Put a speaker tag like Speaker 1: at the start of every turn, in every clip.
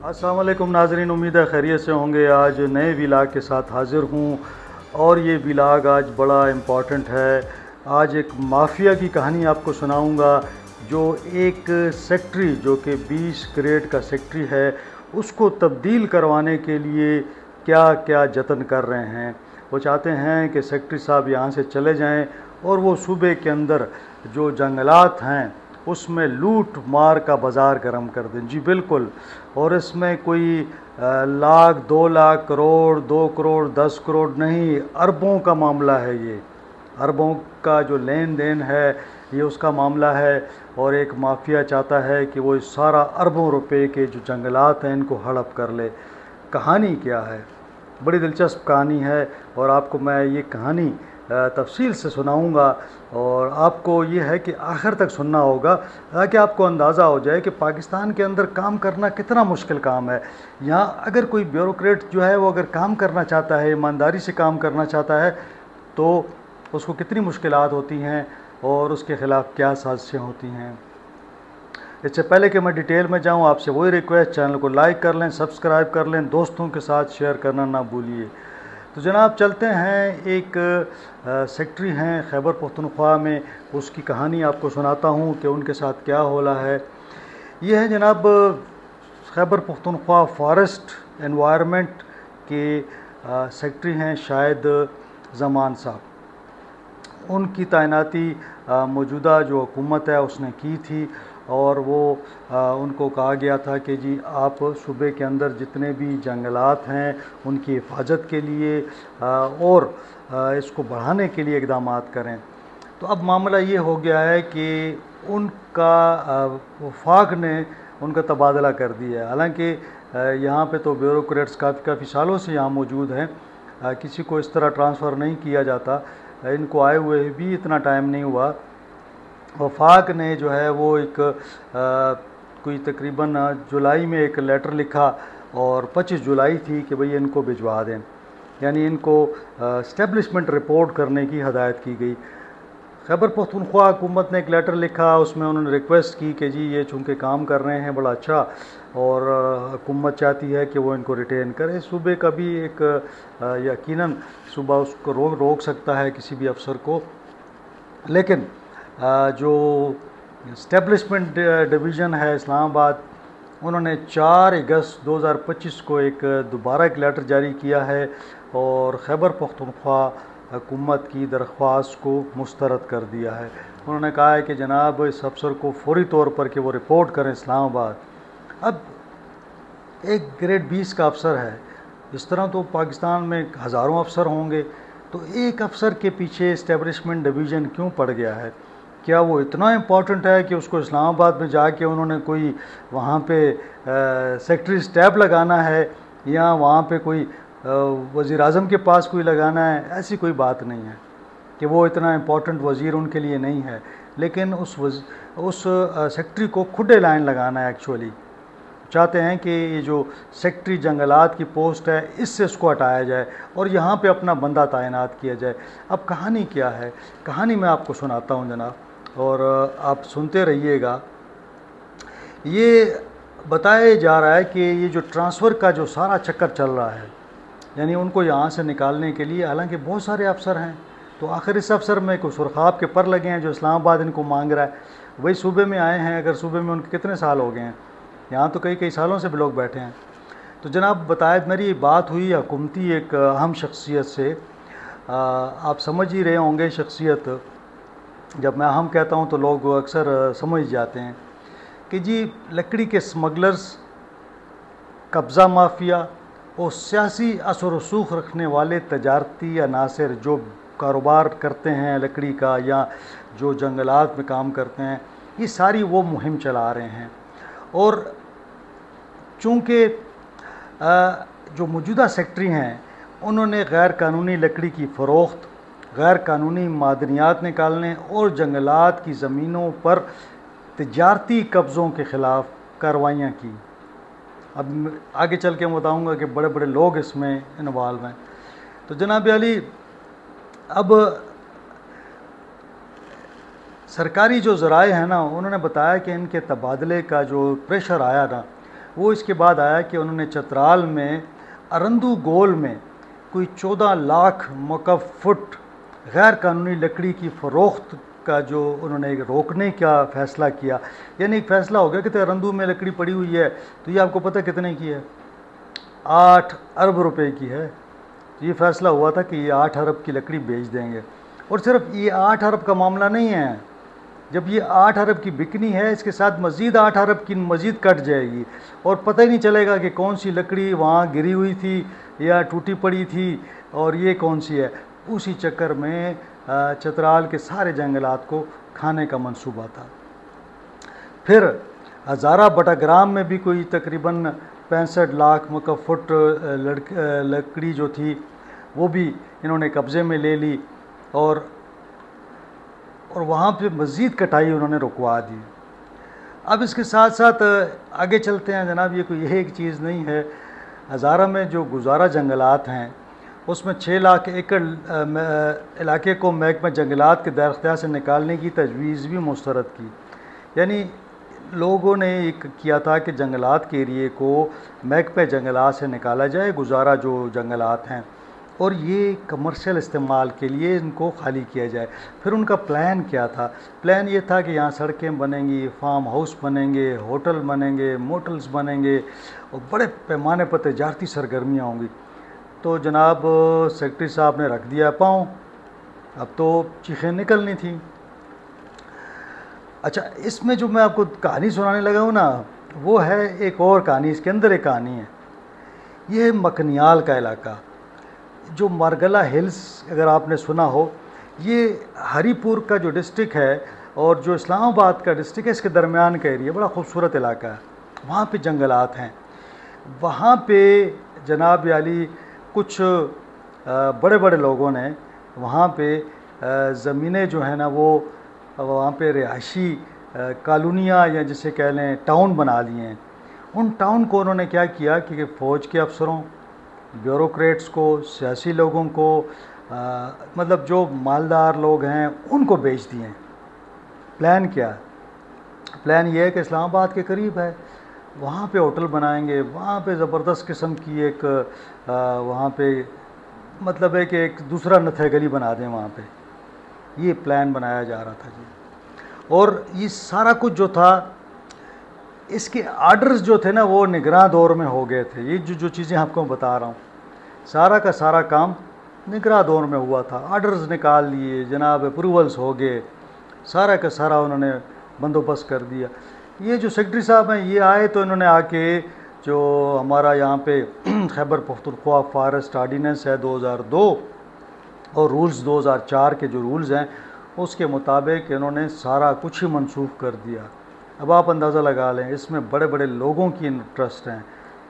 Speaker 1: अस्सलाम वालेकुम नाज़रीन, उम्मीद है खैरियत से होंगे। आज नए व्लॉग के साथ हाज़िर हूँ और ये व्लॉग आज बड़ा इम्पॉर्टेंट है। आज एक माफिया की कहानी आपको सुनाऊंगा जो एक सेक्रेटरी जो कि 20 ग्रेड का सेक्रेटरी है उसको तब्दील करवाने के लिए क्या क्या जतन कर रहे हैं। वो चाहते हैं कि सेक्रेटरी साहब यहाँ से चले जाएं और वो सूबे के अंदर जो जंगलात हैं उसमें लूट मार का बाज़ार गर्म कर दें। जी बिल्कुल। और इसमें कोई लाख 2 लाख करोड़ 2 करोड़ 10 करोड़ नहीं, अरबों का मामला है। ये अरबों का जो लेन देन है ये उसका मामला है। और एक माफिया चाहता है कि वो इस सारा अरबों रुपए के जो जंगलात हैं इनको हड़प कर ले। कहानी क्या है? बड़ी दिलचस्प कहानी है और आपको मैं ये कहानी तफसील से सुनाऊंगा। और आपको ये है कि आखिर तक सुनना होगा ताकि आपको अंदाज़ा हो जाए कि पाकिस्तान के अंदर काम करना कितना मुश्किल काम है। यहाँ अगर कोई ब्यूरोक्रेट जो है वो अगर काम करना चाहता है, ईमानदारी से काम करना चाहता है, तो उसको कितनी मुश्किलात होती हैं और उसके ख़िलाफ़ क्या साजिशें होती हैं। इससे पहले कि मैं डिटेल में जाऊँ, आपसे वही रिक्वेस्ट, चैनल को लाइक कर लें, सब्सक्राइब कर लें, दोस्तों के साथ शेयर करना ना भूलिए। तो जनाब चलते हैं, एक सेक्रेटरी हैं खैबर पख्तूनख्वा में, उसकी कहानी आपको सुनाता हूँ कि उनके साथ क्या हो रहा है। ये है जनाब खैबर पख्तूनख्वा फॉरेस्ट एनवायरनमेंट के सेक्रेटरी हैं शाहिद ज़मान साहब। उनकी तैनाती मौजूदा जो हुकूमत है उसने की थी और वो उनको कहा गया था कि जी आप सूबे के अंदर जितने भी जंगलात हैं उनकी हिफाजत के लिए और इसको बढ़ाने के लिए इक़दाम करें। तो अब मामला ये हो गया है कि उनका वफाक ने उनका तबादला कर दिया है। हालांकि यहाँ पे तो ब्यूरोक्रेट्स काफ़ी सालों से यहाँ मौजूद हैं, किसी को इस तरह ट्रांसफ़र नहीं किया जाता। इनको आए हुए भी इतना टाइम नहीं हुआ। वफाक ने जो है वो एक कोई तकरीबन जुलाई में एक लेटर लिखा और 25 जुलाई थी कि भाई इनको भिजवा दें, यानी इनको इस्टेब्लिशमेंट रिपोर्ट करने की हदायत की गई। खैबर पख्तूनख्वा हुकूमत ने एक लेटर लिखा, उसमें उन्होंने रिक्वेस्ट की कि जी ये चूँकि काम कर रहे हैं बड़ा अच्छा और हुकूमत चाहती है कि वो इनको रिटेन करे। सूबे का भी एक यकीनन सूबा उसको रोक सकता है किसी भी अफसर को, लेकिन जो इस्टेब्लिशमेंट डिवीज़न है इस्लामाबाद, उन्होंने 4 अगस्त 2025 को दोबारा एक लेटर जारी किया है और खैबर पख्तूनख्वा हुकूमत की दरख्वास्त को मुस्तरद कर दिया है। उन्होंने कहा है कि जनाब इस अफसर को फौरी तौर पर कि वो रिपोर्ट करें इस्लामाबाद। अब एक ग्रेड 20 का अफसर है, इस तरह तो पाकिस्तान में हज़ारों अफसर होंगे, तो एक अफसर के पीछे इस्टेब्लिशमेंट डिवीज़न क्यों पड़ गया है? क्या वो इतना इम्पॉर्टेंट है कि उसको इस्लामाबाद में जाके उन्होंने कोई वहाँ पे सेक्रेटरी स्टैफ लगाना है या वहाँ पे कोई वज़ीर आज़म के पास कोई लगाना है? ऐसी कोई बात नहीं है कि वो इतना इम्पॉर्टेंट वज़ीर उनके लिए नहीं है, लेकिन उस सेक्रेटरी को खुडे लाइन लगाना है। एक्चुअली चाहते हैं कि ये जो सेक्रेटरी जंगलात की पोस्ट है इससे इसको हटाया जाए और यहाँ पे अपना बंदा तैनात किया जाए। अब कहानी क्या है? कहानी मैं आपको सुनाता हूँ जनाब, और आप सुनते रहिएगा। ये बताया जा रहा है कि ये जो ट्रांसफ़र का जो सारा चक्कर चल रहा है, यानी उनको यहाँ से निकालने के लिए, हालांकि बहुत सारे अफसर हैं, तो आखिर इस अफसर में कोई सुरखाब के पर लगे हैं जो इस्लामाबाद इनको मांग रहा है। वही सूबे में आए हैं, अगर सूबे में उनके कितने साल हो गए हैं, यहाँ तो कई सालों से भी लोग बैठे हैं। तो जनाब बताया, मेरी बात हुई हुकूमती एक अहम शख्सियत से। आप समझ ही रहे होंगे शख्सियत, जब मैं अहम कहता हूँ तो लोग अक्सर समझ जाते हैं कि जी लकड़ी के स्मगलर्स, कब्ज़ा माफिया और सियासी असर रसूख रखने वाले तजारती अनासर जो कारोबार करते हैं लकड़ी का या जो जंगलात में काम करते हैं, ये सारी वो मुहिम चला रहे हैं। और चूँकि जो मौजूदा सेक्रेटरी हैं उन्होंने गैर कानूनी लकड़ी की फ़रोख्त, गैर कानूनी मादनियात निकालने और जंगलात की ज़मीनों पर तिजारती कब्ज़ों के ख़िलाफ़ कार्रवाइयाँ की। अब आगे चल के मैं बताऊँगा कि बड़े बड़े लोग इसमें इन्वॉल्व हैं। तो जनाब अली, अब सरकारी जो ज़राए हैं ना, उन्होंने बताया कि इनके तबादले का जो प्रेशर आया ना, वो इसके बाद आया कि उन्होंने चतराल में अरंदू गोल में कोई 14 लाख मुकफ फुट गैर कानूनी लकड़ी की फ़रोख्त का जो उन्होंने रोकने का फ़ैसला किया। यानी एक फ़ैसला हो गया कि अरंदू में लकड़ी पड़ी हुई है, तो ये आपको पता कितने की है? 8 अरब रुपए की है। तो ये फ़ैसला हुआ था कि ये 8 अरब की लकड़ी बेच देंगे। और सिर्फ ये 8 अरब का मामला नहीं है, जब ये 8 अरब की बिकनी है, इसके साथ मज़ीद 8 अरब की मज़ीद कट जाएगी और पता ही नहीं चलेगा कि कौन सी लकड़ी वहाँ गिरी हुई थी या टूटी पड़ी थी और ये कौन सी है। उसी चक्कर में चतराल के सारे जंगलात को खाने का मंसूबा था। फिर हज़ारा बटाग्राम में भी कोई तकरीबन 65 लाख मुकफ फुट लकड़ी जो थी वो भी इन्होंने कब्ज़े में ले ली और वहाँ पे मज़ीद कटाई उन्होंने रुकवा दी। अब इसके साथ साथ आगे चलते हैं जनाब। ये कोई एक चीज़ नहीं है। हज़ारा में जो गुजारा जंगलात हैं उसमें 6 लाख एकड़ इलाके को महकमा जंगलात के दायरे इख्तियार से निकालने की तजवीज़ भी मुस्तरद की। यानी लोगों ने एक किया था कि जंगलात के एरिए को महकमा जंगलात से निकाला जाए, गुजारा जो जंगलात हैं, और ये कमर्शियल इस्तेमाल के लिए इनको खाली किया जाए। फिर उनका प्लान क्या था? प्लान ये था कि यहाँ सड़कें बनेंगी, फार्म हाउस बनेंगे, होटल बनेंगे, मोटल्स बनेंगे और बड़े पैमाने पर तजारती सरगर्मियाँ होंगी। तो जनाब सेक्रेटरी साहब ने रख दिया पाँव। अब तो चीखें निकलनी थी। अच्छा, इसमें जो मैं आपको कहानी सुनाने लगा हूँ ना, वो है एक और कहानी। इसके अंदर एक कहानी है। ये है मकनियाल का इलाका, जो मारगला हिल्स, अगर आपने सुना हो, ये हरीपुर का जो डिस्ट्रिक्ट है और जो इस्लामाबाद का डिस्ट्रिक्ट है, इसके दरमियान का एरिया, बड़ा खूबसूरत इलाका है। वहाँ पे जंगलात हैं। वहाँ पे जनाब याली कुछ बड़े बड़े लोगों ने वहाँ पे ज़मीनें जो है ना वो वहाँ पे रिहायशी कॉलोनियाँ या जिसे कह लें टाउन बना लिए हैं। उन टाउन को उन्होंने क्या किया कि फ़ौज के अफसरों, ब्यूरोक्रेट्स को, सियासी लोगों को, मतलब जो मालदार लोग हैं उनको बेच दिए हैं। प्लान क्या? प्लान ये है कि इस्लामाबाद के करीब है, वहाँ पे होटल बनाएंगे, वहाँ पे ज़बरदस्त किस्म की एक वहाँ पे मतलब है कि एक दूसरा नथे गली बना दें वहाँ पे। ये प्लान बनाया जा रहा था जी। और ये सारा कुछ जो था, इसके आर्डर्स जो थे ना वो निगरान दौर में हो गए थे। ये जो चीज़ें आपको बता रहा हूँ, सारा का सारा काम निगरान दौर में हुआ था। आर्डर्स निकाल लिए जनाब, अप्रूवल्स हो गए, सारा का सारा उन्होंने बंदोबस्त कर दिया। ये जो सेक्रेटरी साहब हैं ये आए तो इन्होंने आके जो हमारा यहाँ पे खैबर पख्तूनख्वा फॉरेस्ट ऑर्डिनेंस है 2002 और रूल्स 2004 के जो रूल्स हैं उसके मुताबिक इन्होंने सारा कुछ ही मनसूख कर दिया। अब आप अंदाज़ा लगा लें, इसमें बड़े बड़े लोगों की इंटरेस्ट हैं,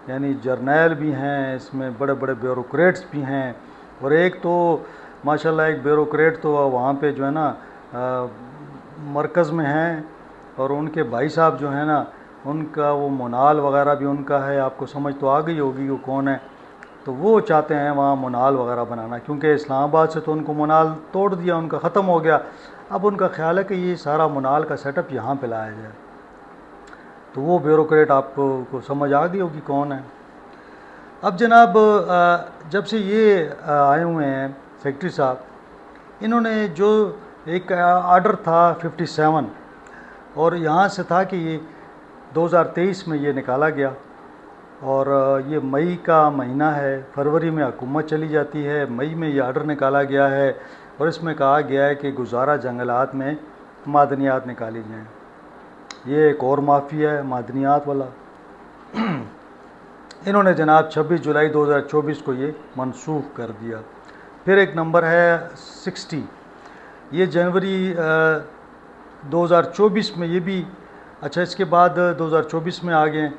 Speaker 1: यानी जर्नैल भी हैं, इसमें बड़े बड़े ब्यूरोक्रेट्स भी हैं। और एक तो माशाल्लाह एक ब्यूरोक्रेट तो वहाँ पे जो है ना मरकज़ में हैं, और उनके भाई साहब जो है ना उनका वो मुनाल वगैरह भी उनका है। आपको समझ तो आ गई होगी वो कौन है। तो वो चाहते हैं वहाँ मुनाल वगैरह बनाना, क्योंकि इस्लामाबाद से तो उनको मुनाल तोड़ दिया, उनका ख़त्म हो गया। अब उनका ख्याल है कि ये सारा मुनाल का सेटअप यहाँ पे लाया जाए। तो वो ब्यूरोक्रेट आपको समझ आ गई होगी कौन है। अब जनाब जब से ये आए हुए हैं सेक्रेटरी साहब, इन्होंने जो एक आर्डर था 57 और यहाँ से था कि ये 2023 में ये निकाला गया और ये मई का महीना है, फरवरी में हुकूमत चली जाती है, मई में ये आर्डर निकाला गया है और इसमें कहा गया है कि गुजारा जंगलात में मादनियात निकाली जाएँ। ये एक और माफिया है मादनियात वाला। इन्होंने जनाब 26 जुलाई 2024 को ये मनसूख कर दिया। फिर एक नंबर है 60, ये जनवरी 2024 में ये भी, अच्छा इसके बाद 2024 में आ गए।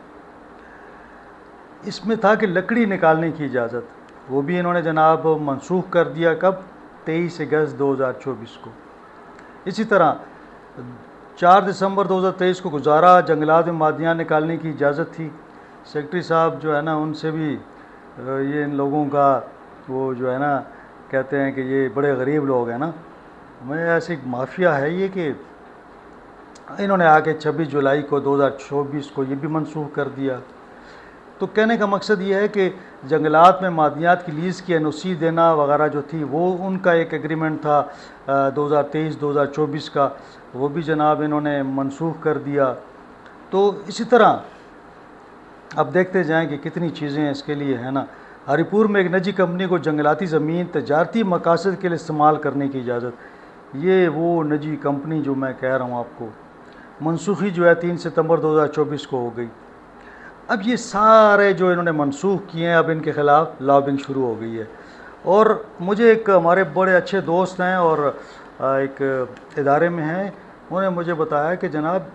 Speaker 1: इसमें था कि लकड़ी निकालने की इजाज़त, वो भी इन्होंने जनाब मनसूख कर दिया। कब? 23 अगस्त 2024 को। इसी तरह 4 दिसंबर 2023 को गुजारा जंगलात में मादनियात निकालने की इजाज़त थी। सेक्रेटरी साहब जो है ना उनसे भी ये इन लोगों का वो जो है ना कहते हैं कि ये बड़े गरीब लोग हैं ना, मैं ऐसी माफिया है ये कि इन्होंने आके 26 जुलाई को 2024 को ये भी मनसूख कर दिया। तो कहने का मकसद ये है कि जंगलात में मादनियात की लीज़ की एनओसी देना वगैरह जो थी वो उनका एक एग्रीमेंट था 2023-2024 का, वो भी जनाब इन्होंने मनसूख कर दिया। तो इसी तरह अब देखते जाएं कि कितनी चीज़ें इसके लिए है ना। हरिपुर में एक निजी कंपनी को जंगलाती ज़मीन तजारती मकासद के लिए इस्तेमाल करने की इजाज़त, ये वो निजी कंपनी जो मैं कह रहा हूँ आपको, मनसूखी जो है 3 सितंबर 2024 को हो गई। अब ये सारे जो इन्होंने मनसूख किए हैं, अब इनके ख़िलाफ़ लॉबिंग शुरू हो गई है। और मुझे एक हमारे बड़े अच्छे दोस्त हैं और एक इदारे में हैं, उन्होंने मुझे बताया कि जनाब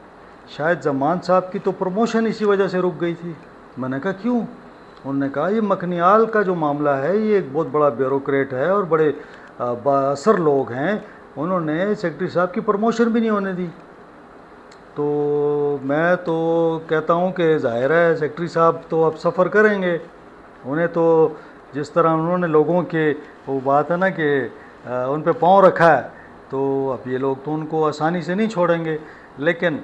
Speaker 1: शायद ज़मान साहब की तो प्रमोशन इसी वजह से रुक गई थी। मैंने कहा क्यों? उन्होंने कहा ये मकनियाल का जो मामला है ये एक बहुत बड़ा ब्यूरोक्रेट है और बड़े बाअसर लोग हैं, उन्होंने सेक्रेटरी साहब की प्रमोशन भी नहीं होने दी। तो मैं तो कहता हूँ कि ज़ाहिर है सेक्रेटरी साहब तो अब सफ़र करेंगे, उन्हें तो जिस तरह उन्होंने लोगों के वो बात है ना कि उन पे पाँव रखा है, तो अब ये लोग तो उनको आसानी से नहीं छोड़ेंगे। लेकिन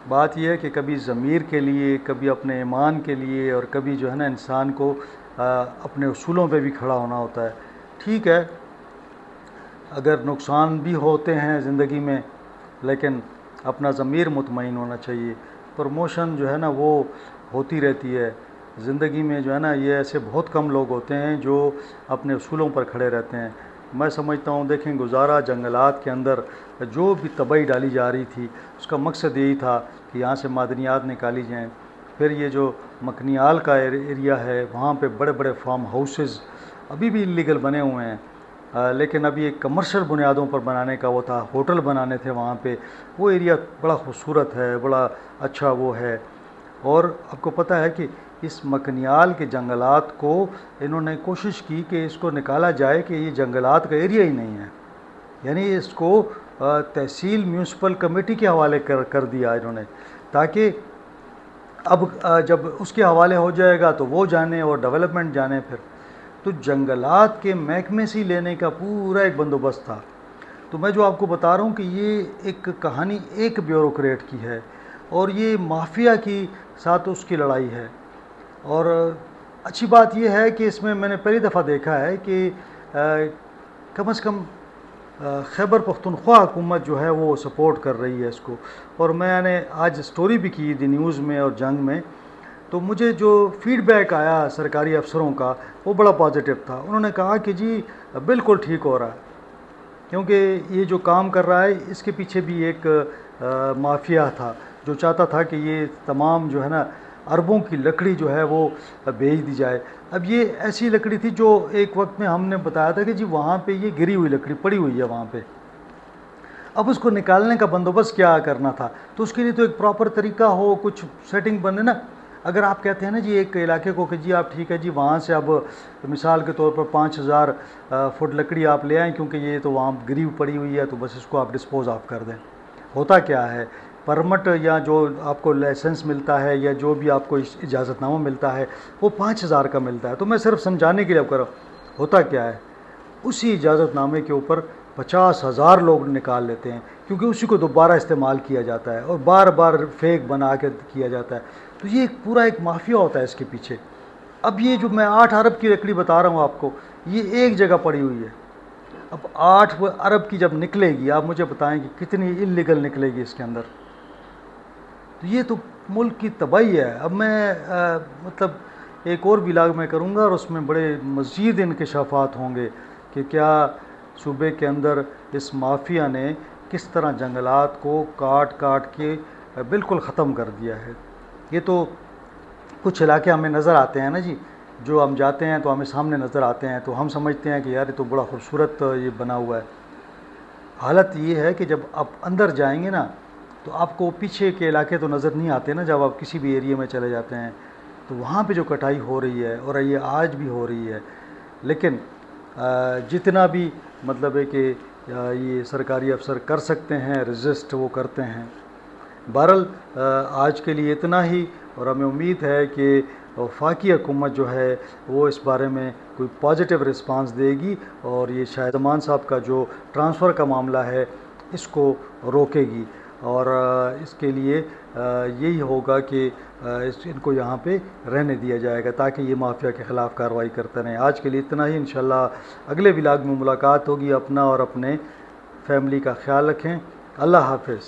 Speaker 1: बात यह है कि कभी ज़मीर के लिए, कभी अपने ईमान के लिए, और कभी जो है ना इंसान को अपने उसूलों पे भी खड़ा होना होता है। ठीक है, अगर नुकसान भी होते हैं ज़िंदगी में, लेकिन अपना ज़मीर मुतमईन होना चाहिए। प्रमोशन जो है ना वो होती रहती है ज़िंदगी में, जो है ना ये ऐसे बहुत कम लोग होते हैं जो अपने उसूलों पर खड़े रहते हैं। मैं समझता हूँ देखें, गुजारा जंगलात के अंदर जो भी तबाही डाली जा रही थी उसका मकसद यही था कि यहाँ से मादनियात निकाली जाएँ। फिर ये जो मकनियाल का एरिया है वहाँ पे बड़े बड़े फार्म हाउसेस अभी भी इलीगल बने हुए हैं, लेकिन अभी एक कमर्शियल बुनियादों पर बनाने का वो था, होटल बनाने थे वहाँ पे। वो एरिया बड़ा खूबसूरत है, बड़ा अच्छा वो है। और आपको पता है कि इस मकनियाल के जंगलात को इन्होंने कोशिश की कि इसको निकाला जाए कि ये जंगलात का एरिया ही नहीं है, यानी इसको तहसील म्यूनसिपल कमेटी के हवाले कर दिया इन्होंने, ताकि अब जब उसके हवाले हो जाएगा तो वो जाने और डेवलपमेंट जाने। फिर तो जंगलात के महकमे से लेने का पूरा एक बंदोबस्त था। तो मैं जो आपको बता रहा हूँ कि ये एक कहानी एक ब्यूरोक्रेट की है और ये माफिया की साथ उसकी लड़ाई है। और अच्छी बात यह है कि इसमें मैंने पहली दफ़ा देखा है कि कम से कम खैबर पख्तूनख्वा हुकूमत जो है वो सपोर्ट कर रही है इसको। और मैंने आज स्टोरी भी की थी न्यूज़ में और जंग में, तो मुझे जो फीडबैक आया सरकारी अफसरों का वो बड़ा पॉजिटिव था। उन्होंने कहा कि जी बिल्कुल ठीक हो रहा है, क्योंकि ये जो काम कर रहा है इसके पीछे भी एक माफिया था जो चाहता था कि ये तमाम जो है ना अरबों की लकड़ी जो है वो भेज दी जाए। अब ये ऐसी लकड़ी थी जो एक वक्त में हमने बताया था कि जी वहाँ पे ये गिरी हुई लकड़ी पड़ी हुई है वहाँ पे, अब उसको निकालने का बंदोबस्त क्या करना था। तो उसके लिए तो एक प्रॉपर तरीका हो, कुछ सेटिंग बने ना। अगर आप कहते हैं ना जी एक इलाके को कि जी आप ठीक है जी वहाँ से अब मिसाल के तौर पर 5000 फुट लकड़ी आप ले आएँ क्योंकि ये तो वहाँ गिरी पड़ी हुई है, तो बस इसको आप डिस्पोज ऑफ कर दें। होता क्या है, परमिट या जो आपको लाइसेंस मिलता है या जो भी आपको इजाज़तनामा मिलता है वो 5000 का मिलता है। तो मैं सिर्फ समझाने के लिए अब कर रहा हूँ, होता क्या है उसी इजाज़तनामे के ऊपर 50,000 लोग निकाल लेते हैं, क्योंकि उसी को दोबारा इस्तेमाल किया जाता है और बार बार फेक बना के किया जाता है। तो ये पूरा एक माफिया होता है इसके पीछे। अब ये जो मैं 8 अरब की लकड़ी बता रहा हूँ आपको, ये एक जगह पड़ी हुई है। अब 8 अरब की जब निकलेगी, आप मुझे बताएं कि कितनी इल्लीगल निकलेगी इसके अंदर। तो ये तो मुल्क की तबाही है। अब मैं मतलब एक और व्लॉग मैं करूँगा और उसमें बड़े मज़ीद इंकशाफात होंगे कि क्या सूबे के अंदर इस माफिया ने किस तरह जंगलात को काट काट के बिल्कुल ख़त्म कर दिया है। ये तो कुछ इलाके हमें नज़र आते हैं ना जी, जो हम जाते हैं तो हमें सामने नज़र आते हैं, तो हम समझते हैं कि यार ये तो बड़ा खूबसूरत ये बना हुआ है। हालत ये है कि जब आप अंदर जाएंगे ना तो आपको पीछे के इलाके तो नज़र नहीं आते ना। जब आप किसी भी एरिया में चले जाते हैं तो वहाँ पे जो कटाई हो रही है और ये आज भी हो रही है, लेकिन जितना भी मतलब है कि ये सरकारी अफसर कर सकते हैं रजिस्ट वो करते हैं। बहरहाल आज के लिए इतना ही, और हमें उम्मीद है कि वफाकी हुकूमत जो है वो इस बारे में कोई पॉजिटिव रिस्पांस देगी और ये शायद ज़मान साहब का जो ट्रांसफ़र का मामला है इसको रोकेगी। और इसके लिए यही होगा कि इनको यहाँ पे रहने दिया जाएगा ताकि ये माफिया के ख़िलाफ़ कार्रवाई करते रहें। आज के लिए इतना ही, इंशाल्लाह अगले व्लॉग में मुलाकात होगी। अपना और अपने फैमिली का ख्याल रखें। अल्लाह हाफ़िज़।